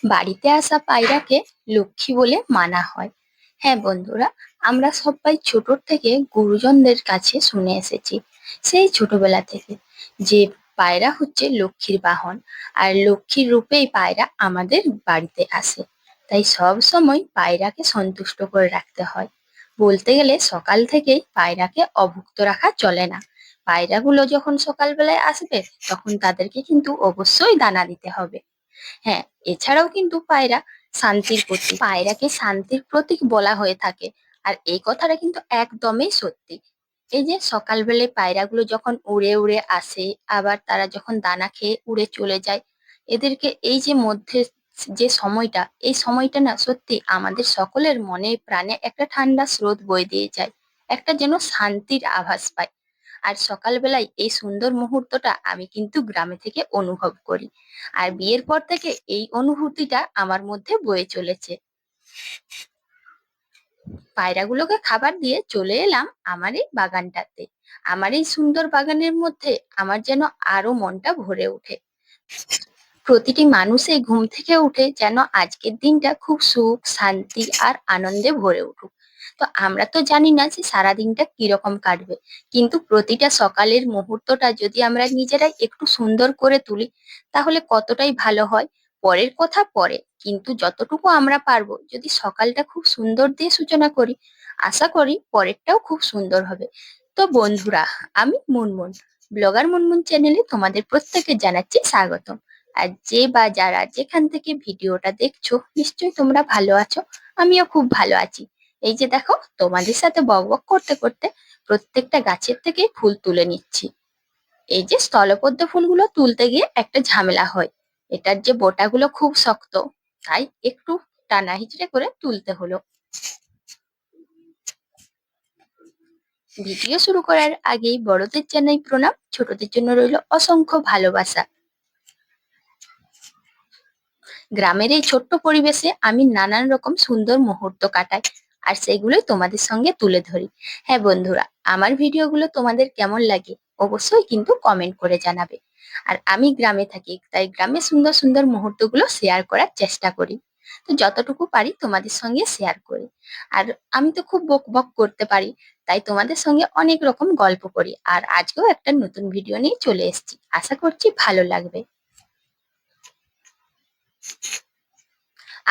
বাড়িতে আসা পায়রাকে লক্ষ্মী বলে মানা হয়। হ্যাঁ বন্ধুরা, আমরা সবাই ছোট থেকে গুরুজনদের কাছে শুনে এসেছি, সেই ছোটবেলা থেকে, যে পায়রা হচ্ছে লক্ষ্মীর বাহন। আর লক্ষ্মীর রূপেই পায়রা আমাদের বাড়িতে আসে। তাই সব সময় পায়রাকে সন্তুষ্ট করে রাখতে হয়। বলতে গেলে সকাল থেকেই পায়রাকে অভুক্ত রাখা চলে না। পায়রাগুলো যখন সকালবেলায় আসবে, তখন তাদেরকে কিন্তু অবশ্যই দানা দিতে হবে। হ্যাঁ, এছাড়াও কিন্তু পায়রা শান্তির প্রতীক। পায়রাকে শান্তির প্রতীক বলা হয়ে থাকে। আর এই কথাটা কিন্তু একদমই সত্যি। এই যে সকালবেলায় পায়রাগুলো যখন উড়ে উড়ে আসে, আবার তারা যখন দানা খেয়ে উড়ে চলে যায়, এদেরকে এই যে মধ্যে যে সময়টা, এই সময়টা না সত্যি আমাদের সকলের মনে প্রাণে একটা ঠান্ডা স্রোত বয়ে দিয়ে যায়। একটা যেন শান্তির আভাস পায়। আর সকালবেলায় এই সুন্দর মুহূর্তটা আমি কিন্তু গ্রামে থেকে অনুভব করি। আর বিয়ের পর থেকে এই অনুভূতিটা আমার মধ্যে বয়ে চলেছে। পায়রাগুলোকে খাবার দিয়ে চলে এলাম আমার এই বাগানটাতে। আমার এই সুন্দর বাগানের মধ্যে আমার যেন আরো মনটা ভরে ওঠে। প্রতিটি মানুষই ঘুম থেকে উঠে যেন আজকের দিনটা খুব সুখ, শান্তি আর আনন্দে ভরে উঠুক। তো আমরা তো জানি না যে সারাদিনটা কিরকম কাটবে, কিন্তু প্রতিটা সকালের মুহূর্তটা যদি আমরা নিজেরাই একটু সুন্দর করে তুলি, তাহলে কতটাই ভালো হয়। পরের কথা পরে, কিন্তু যতটুকু আমরা পারবো যদি সকালটা খুব সুন্দর দিয়ে সূচনা করি, আশা করি পরেরটাও খুব সুন্দর হবে। তো বন্ধুরা, আমি মুনমুন, ব্লগার মুনমুন চ্যানেলে তোমাদের প্রত্যেকে জানাচ্ছি স্বাগতম। আর যে বা যারা যেখান থেকে ভিডিওটা দেখছো, নিশ্চয়ই তোমরা ভালো আছো। আমিও খুব ভালো আছি। এই যে দেখো, তোমাদের সাথে বকবক করতে করতে প্রত্যেকটা গাছের থেকে ফুল তুলে নিচ্ছি। এই যে স্থলপদ্ম ফুলগুলো তুলতে গিয়ে একটা ঝামেলা হয়। এটার যে বোটাগুলো খুব শক্ত, তাই একটু টানা হিচড়ে করে তুলতে হলো। ভিডিও শুরু করার আগেই বড়দের জানাই প্রণাম, ছোটদের জন্য রইল অসংখ্য ভালোবাসা। গ্রামের এই ছোট্ট পরিবেশে আমি নানান রকম সুন্দর মুহূর্ত কাটাই, আর সেগুলোই তোমাদের সঙ্গে তুলে ধরি। হ্যাঁ বন্ধুরা, আমার ভিডিওগুলো তোমাদের কেমন লাগে অবশ্যই কিন্তু কমেন্ট করে জানাবে। আর আমি গ্রামে থাকি, তাই গ্রামে সুন্দর সুন্দর মুহূর্তগুলো শেয়ার করার চেষ্টা করি। তো যতটুকু পারি তোমাদের সঙ্গে শেয়ার করি। আর আমি তো খুব বক বক করতে পারি, তাই তোমাদের সঙ্গে অনেক রকম গল্প করি। আর আজকেও একটা নতুন ভিডিও নিয়ে চলে এসেছি, আশা করছি ভালো লাগবে।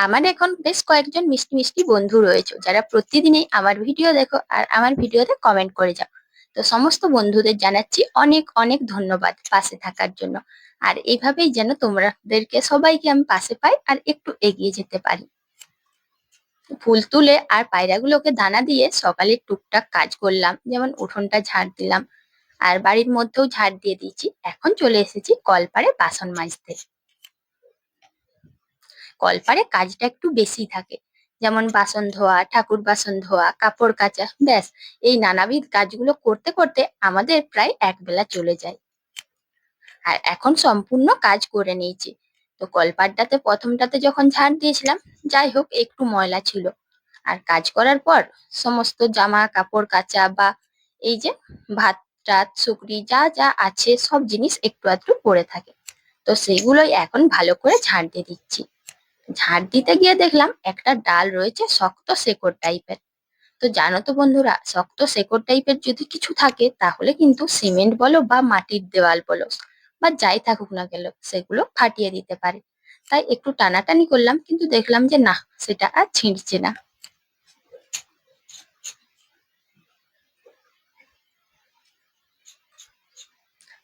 আমার এখন বেশ কয়েকজন মিষ্টি মিষ্টি বন্ধু রয়েছে, যারা প্রতিদিনই আমার ভিডিও দেখো আর আমার ভিডিওতে কমেন্ট করে যাও। তো সমস্ত বন্ধুদের জানাচ্ছি অনেক অনেক ধন্যবাদ পাশে থাকার জন্য। আর এইভাবেই যেন তোমাদেরকে সবাইকে আমি পাশে পাই আর একটু এগিয়ে যেতে পারি। ফুল তুলে আর পায়রাগুলোকে দানা দিয়ে সকালে টুকটাক কাজ করলাম, যেমন উঠোনটা ঝাড় দিলাম, আর বাড়ির মধ্যেও ঝাড় দিয়ে দিয়েছি। এখন চলে এসেছি কলপাড়ে বাসন মাজতে। কলপারে কাজটা একটু বেশি থাকে, যেমন বাসন ধোয়া, ঠাকুর বাসন ধোয়া, কাপড় কাচা, ব্যাস এই নানাবিধ কাজগুলো করতে করতে আমাদের প্রায় একবেলা চলে যায়। আর এখন সম্পূর্ণ কাজ করে নিয়েছি। তো কলপাড়টাতে প্রথমটাতে যখন ঝাড় দিয়েছিলাম, যাই হোক একটু ময়লা ছিল। আর কাজ করার পর সমস্ত জামা কাপড় কাচা বা এই যে ভাত টাত শুকরি যা যা আছে সব জিনিস একটু আধটু পড়ে থাকে। তো সেগুলোই এখন ভালো করে ঝাড় দিয়ে দিচ্ছি। ঝাড় দিতে গিয়ে দেখলাম একটা ডাল রয়েছে শক্ত শেকড় টাইপের। তো জানো তো বন্ধুরা, শক্ত শেকড় টাইপের যদি কিছু থাকে, তাহলে কিন্তু সিমেন্ট বলো বা মাটির দেওয়াল বলো বা যাই থাকুক না কেন, সেগুলো ফাটিয়ে দিতে পারে। তাই একটু টানাটানি করলাম, কিন্তু দেখলাম যে না, সেটা আর ছিঁড়ছে না।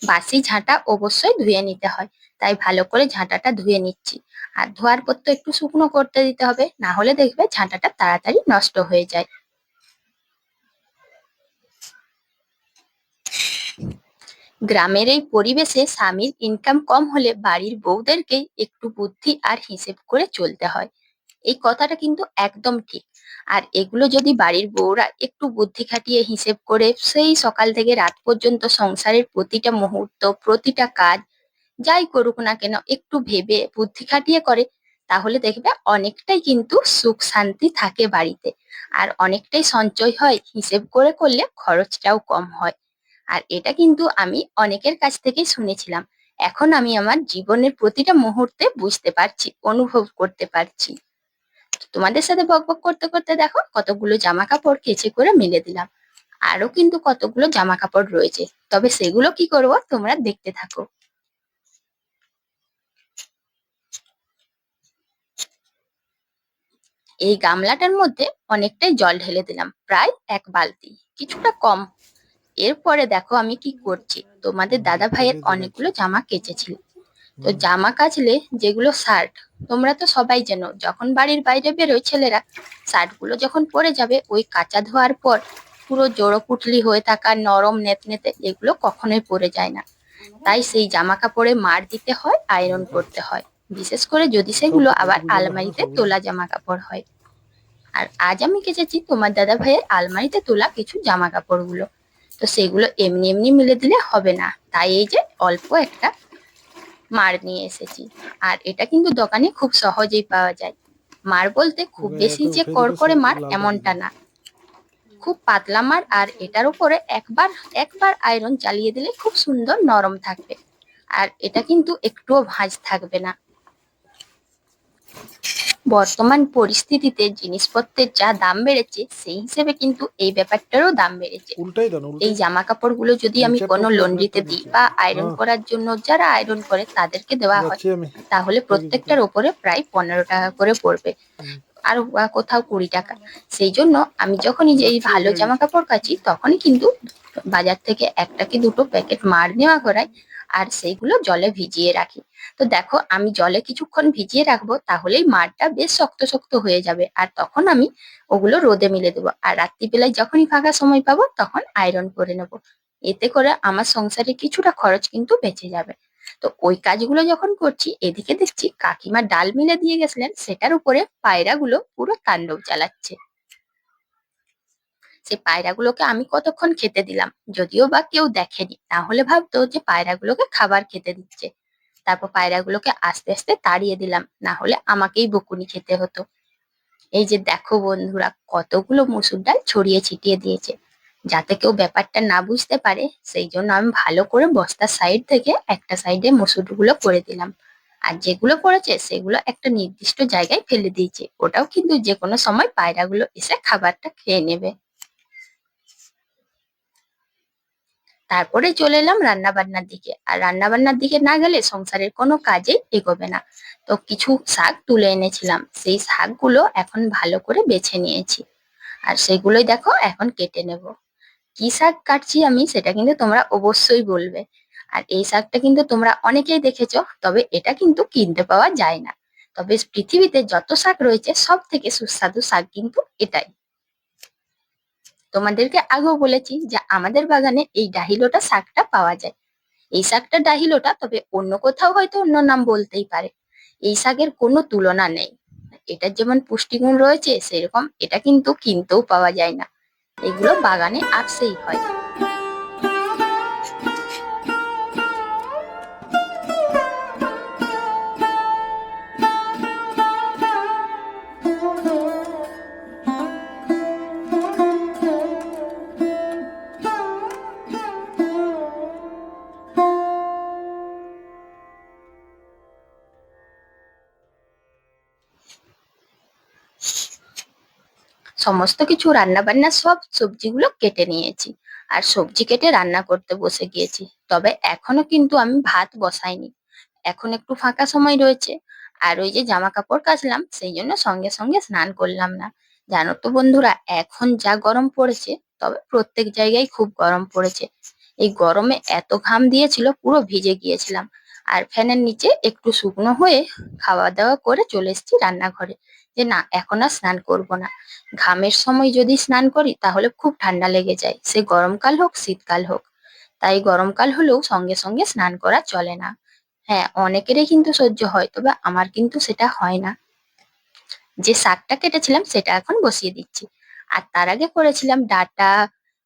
বাসি ঝাঁটা অবশ্যই ধুয়ে নিতে হয়, তাই ভালো করে ঝাঁটাটা ধুয়ে নিচ্ছি। আর ধোয়ার পর তো একটু শুকনো করতে দিতে হবে, না হলে দেখবে ঝাঁটাটা তাড়াতাড়ি নষ্ট হয়ে যায়। গ্রামের এই পরিবেশে স্বামীর ইনকাম কম হলে বাড়ির বউদেরকেই একটু বুদ্ধি আর হিসেব করে চলতে হয়। এই কথাটা কিন্তু একদম ঠিক। আর এগুলো যদি বাড়ির বউরা একটু বুদ্ধি খাটিয়ে হিসেব করে সেই সকাল থেকে রাত পর্যন্ত সংসারের প্রতিটা মুহূর্ত, প্রতিটা কাজ যাই করুক না কেন একটু ভেবে বুদ্ধি খাটিয়ে করে, তাহলে দেখবে অনেকটাই কিন্তু সুখ শান্তি থাকে বাড়িতে। আর অনেকটাই সঞ্চয় হয়, হিসেব করে করলে খরচটাও কম হয়। আর এটা কিন্তু আমি অনেকের কাছ থেকেই শুনেছিলাম, এখন আমি আমার জীবনের প্রতিটা মুহূর্তে বুঝতে পারছি, অনুভব করতে পারছি। তোমাদের সাথে বকবক করতে করতে দেখো কতগুলো জামা কাপড় কেচে করে মেলে দিলাম। আরো কিন্তু কতগুলো জামা কাপড় রয়েছে, তবে সেগুলো কি করব তোমরা দেখতে থাকো। এই গামলাটার মধ্যে অনেকটাই জল ঢেলে দিলাম, প্রায় 1 বালতি, কিছুটা কম। এরপরে দেখো আমি কি করছি, তোমাদের দাদা ভাইয়ের অনেকগুলো জামা কেচেছিল। তো জামা কাচলে যেগুলো শার্ট, তোমরা তো সবাই জানো যখন বাড়ির বাইরে বেরোয় ছেলেরা, শার্ট গুলো যখন পরে যাবে ওই কাঁচা ধোয়ার পর পুরো জড়ো পুটলি হয়ে থাকা নরম নেতনেতে এগুলো কখনোই পরে যায় না। তাই সেই জামা কাপড়ে মার দিতে হয়, আয়রন করতে হয়, বিশেষ করে যদি সেগুলো আবার আলমারিতে তোলা জামা কাপড় হয়। আর আজ আমি কেচেছি তোমার দাদা ভাইয়ের আলমারিতে তোলা কিছু জামা কাপড় গুলো। তো সেগুলো এমনি এমনি মিলে দিলে হবে না, তাই এই যে অল্প একটা মার নিয়ে এসেছি। আর এটা কিন্তু দোকানে খুব সহজেই পাওয়া যায়। মার বলতে খুব বেশি যে কড়কড়ে মার এমনটা না, খুব পাতলা মার। আর এটার উপরে একবার একবার আয়রন চালিয়ে দিলে খুব সুন্দর নরম থাকবে, আর এটা কিন্তু একটুও ভাঁজ থাকবে না। বর্তমান পরিস্থিতিতে জিনিসপত্রের যা দাম বেড়েছে সেই হিসেবে কিন্তু এই ব্যাপারটারও দাম বেড়েছে। এই জামা কাপড়গুলো যদি আমি কোনো লন্ড্রিতে দিই বা আয়রন করার জন্য যারা আয়রন করে তাদেরকে দেওয়া হয়, তাহলে প্রত্যেকটার ওপরে প্রায় 15 টাকা করে পড়বে, আর কোথাও 20 টাকা। সেই জন্য আমি যখনই যে এই ভালো জামা কাপড় কাচি তখনই কিন্তু বাজার থেকে 1টা কি 2টো প্যাকেট মার নেওয়া করাই, আর সেইগুলো জলে ভিজিয়ে রাখি। তো দেখো আমি জলে কিছুক্ষণ ভিজিয়ে রাখবো, তাহলেই মারটা বেশ শক্ত শক্ত হয়ে যাবে, আর তখন আমি ওগুলো রোদে মিলে দেবো, আর রাত্রিবেলায় যখনই ফাঁকা সময় পাবো তখন আয়রন করে নেবো। এতে করে আমার সংসারে কিছুটা খরচ কিন্তু বেঁচে যাবে। তো ওই কাজগুলো যখন করছি এদিকে দেখছি কাকিমা ডাল মিলে দিয়ে গেছিলেন, সেটার উপরে পায়রাগুলো পুরো তাণ্ডব চালাচ্ছে। সেই পায়রাগুলোকে আমি কতক্ষণ খেতে দিলাম, যদিও বা কেউ দেখেনি, না হলে ভাবতো যে পায়রাগুলোকে খাবার খেতে দিচ্ছে। তারপর পায়রাগুলোকে আস্তে আস্তে তাড়িয়ে দিলাম, না হলে আমাকেই বকুনি খেতে হতো। এই যে দেখো বন্ধুরা কতগুলো মসুর ডাল ছড়িয়ে ছিটিয়ে দিয়েছে, যাতে কেউ ব্যাপারটা না বুঝতে পারে সেই জন্য আমি ভালো করে বস্তার সাইড থেকে একটা সাইডে মসুরগুলো করে দিলাম। আর যেগুলো পড়েছে সেগুলো একটা নির্দিষ্ট জায়গায় ফেলে দিয়েছে, ওটাও কিন্তু যে কোনো সময় পায়রাগুলো এসে খাবারটা খেয়ে নেবে। তারপরে চলে এলাম রান্না বান্নার দিকে, আর রান্না বান্নার দিকে না গেলে সংসারের কোনো কাজেই এগোবে না। তো কিছু শাক তুলে এনেছিলাম, সেই শাকগুলো এখন ভালো করে বেছে নিয়েছি, আর সেগুলোই দেখো এখন কেটে নেব। কি শাক কাটছি আমি সেটা কিন্তু তোমরা অবশ্যই বলবে। আর এই শাকটা কিন্তু তোমরা অনেকেই দেখেছো, তবে এটা কিন্তু কিনতে পাওয়া যায় না। তবে পৃথিবীতে যত শাক রয়েছে সব থেকে সুস্বাদু শাক কিন্তু এটাই। তোমাদেরকে আগেও বলেছি যে আমাদের বাগানে এই ডাহিলোটা শাকটা পাওয়া যায়। এই শাকটা ডাহিলোটা, তবে অন্য কোথাও হয়তো অন্য নাম বলতেই পারে। এই শাকের কোনো তুলনা নেই। এটার যেমন পুষ্টিগুণ রয়েছে সেরকম এটা কিন্তু কিনতেও পাওয়া যায় না, এগুলো বাগানে আসছেই হয়। সমস্ত কিছু রান্না বান্না সব সবজিগুলো কেটে নিয়েছি, আর সবজি কেটে রান্না করতে বসে গিয়েছি। তবে এখনো কিন্তু আমি ভাত বসাইনি, এখন একটু ফাঁকা সময় রয়েছে। আর ওই যে জামা কাপড় কাচলাম সেই জন্য সঙ্গে সঙ্গে স্নান করলাম না। জানো তো বন্ধুরা এখন যা গরম পড়েছে, তবে প্রত্যেক জায়গায় খুব গরম পড়েছে। এই গরমে এত ঘাম দিয়েছিল পুরো ভিজে গিয়েছিলাম। আর ফ্যানের নিচে একটু শুকনো হয়ে খাওয়া দাওয়া করে চলে এসেছি রান্নাঘরে, যে না এখন আর স্নান করব না। ঘামের সময় যদি স্নান করি তাহলে খুব ঠান্ডা লেগে যায়, সে গরমকাল হোক শীতকাল হোক। তাই গরমকাল হলেও সঙ্গে সঙ্গে স্নান করা চলে না। হ্যাঁ, অনেকেরই কিন্তু সহ্য হয়, তবে আমার কিন্তু সেটা হয় না। যে শাকটা কেটেছিলাম সেটা এখন বসিয়ে দিচ্ছি। আর তার আগে করেছিলাম ডাঁটা,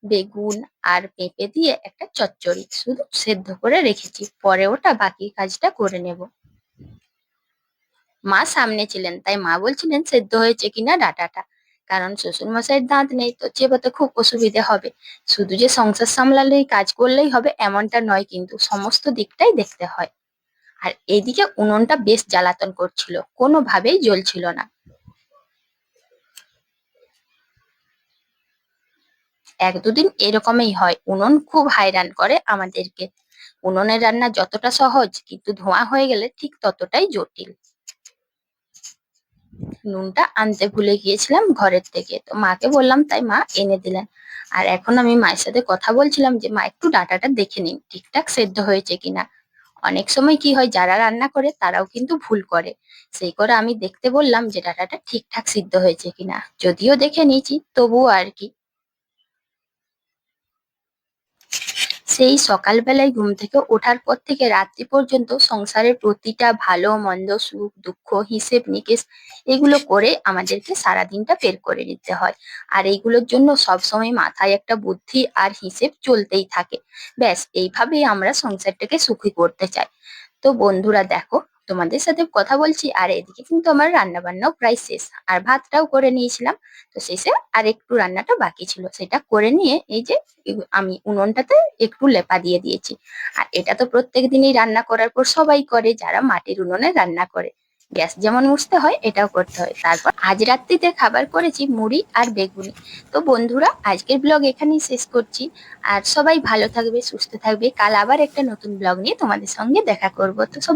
বেগুন আর পেঁপে দিয়ে একটা চচ্চড়ি, শুধু সেদ্ধ করে রেখেছি, পরে ওটা বাকি কাজটা করে নেব। মা সামনে ছিলেন, তাই মা বলছিলেন সেদ্ধ হয়েছে কিনা ডাঁটাটা, কারণ শ্বশুর মশাইয়ের দাঁত নেই তো চেবাতে খুব অসুবিধে হবে। শুধু যে সংসার সামলালেই কাজ করলেই হবে এমনটা নয়, কিন্তু সমস্ত দিকটাই দেখতে হয়। আর এইদিকে উনুনটা বেশ জ্বালাতন করছিল, কোনোভাবেই জ্বলছিল না। এক দুদিন এরকমই হয়, উনুন খুব হায়রান করে আমাদেরকে। উনুনের রান্না যতটা সহজ, কিন্তু ধোঁয়া হয়ে গেলে ঠিক ততটাই জটিল। নুনটা আনতে ভুলে গিয়েছিলাম ঘরের থেকে, তো মাকে বললাম, তাই মা এনে দিলেন। আর এখন আমি মায়ের সাথে কথা বলছিলাম যে মা একটু ডাঁটাটা দেখে নিন ঠিকঠাক সেদ্ধ হয়েছে কিনা। অনেক সময় কি হয়, যারা রান্না করে তারাও কিন্তু ভুল করে। সেই করে আমি দেখতে বললাম যে ডাঁটাটা ঠিকঠাক সিদ্ধ হয়েছে কিনা, যদিও দেখে নিয়েছি তবুও আর কি। সেই সকালবেলায় ঘুম থেকে ওঠার পর থেকে রাত্রি পর্যন্ত সংসারের প্রতিটা ভালো মন্দ, সুখ দুঃখ, হিসেব নিকেশ এগুলো করে আমাদেরকে সারাদিনটা বের করে নিতে হয়। আর এইগুলোর জন্য সবসময় মাথায় একটা বুদ্ধি আর হিসেব চলতেই থাকে। ব্যাস এইভাবেই আমরা সংসারটাকে সুখী করতে চাই। তো বন্ধুরা দেখো, তোমাদের সাথে কথা বলছি আর এদিকে কিন্তু আমার রান্না বান্নাও প্রায় শেষ। আর ভাতটাও করে নিয়েছিলাম। তো শেষে আর একটু রান্নাটা বাকি ছিল, সেটা করে নিয়ে এই যে আমি উনুনটাতে একটু লেপা দিয়ে দিয়েছি। আর এটা তো প্রত্যেক দিনই রান্না করার পর সবাই করে, যারা মাটির উনুনে রান্না করে। গ্যাস যেমন মুছতে হয় এটাও করতে হয়। তারপর আজ রাত্রিতে খাবার করেছি মুড়ি আর বেগুনি। তো বন্ধুরা, আজকের ব্লগ এখানেই শেষ করছি। আর সবাই ভালো থাকবে, সুস্থ থাকবে। কাল আবার একটা নতুন ব্লগ নিয়ে তোমাদের সঙ্গে দেখা করবো। তো সব